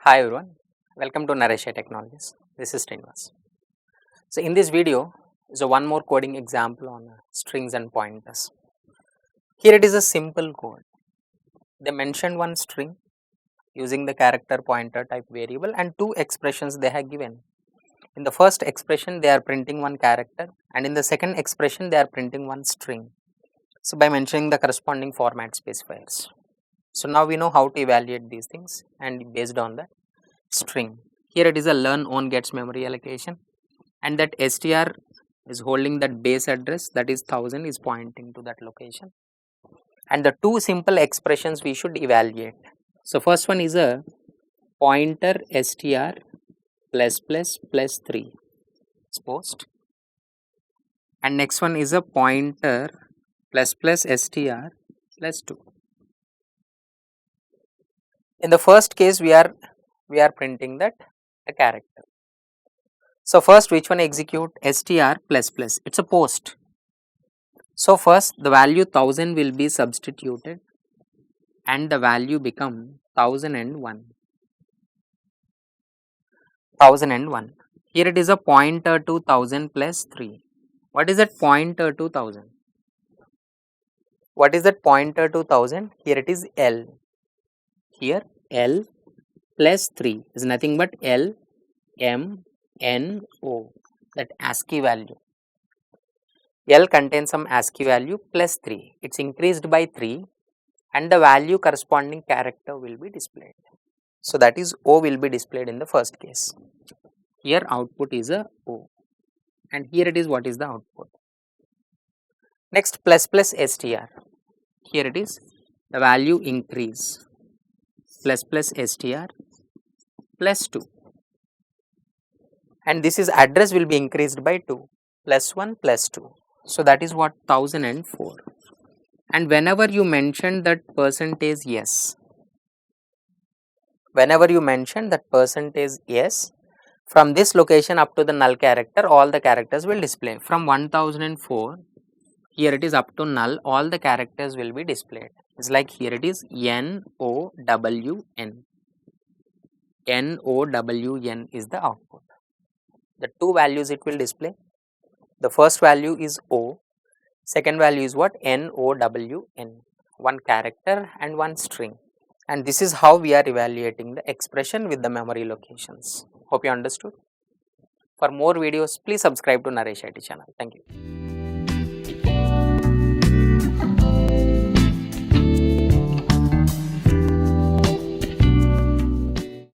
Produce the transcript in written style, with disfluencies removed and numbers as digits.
Hi everyone, welcome to Naresh IT Technologies. This is Srinivas. So in this video is a one more coding example on strings and pointers. Here it is a simple code. They mentioned one string using the character pointer type variable and two expressions they have given. In the first expression they are printing one character and in the second expression they are printing one string. So by mentioning the corresponding format specifiers. So now we know how to evaluate these things and based on that string. Here it is a learn own gets memory allocation and that str is holding that base address, that is 1000 is pointing to that location. And the two simple expressions we should evaluate. So first one is a pointer str plus 3 it's post, and next one is a pointer plus str plus 2. In the first case we are printing that a character. So first which one execute str plus it's a post. So first the value 1000 will be substituted and the value become 1001. Here it is a pointer to 1000 plus 3. What is that pointer to 1000? What is that pointer to 1000? Here it is L. Here L plus 3 is nothing but L M N O, that ASCII value. L contains some ASCII value plus 3. It's increased by 3 and the value corresponding character will be displayed. So that is O will be displayed in the first case. Here output is a O and here it is what is the output. Next plus str. Here it is the value increase plus str plus 2. And this is address will be increased by 2 plus 1 plus 2. So that is what 1004. And whenever you mention that percentage yes, from this location up to the null character all the characters will display. From 1004 here it is up to null all the characters will be displayed. It's like here it is NOWN. NOWN is the output. The two values it will display. The first value is O, second value is what? NOWN, one character and one string. And this is how we are evaluating the expression with the memory locations. Hope you understood. For more videos, please subscribe to Naresh IT channel. Thank you.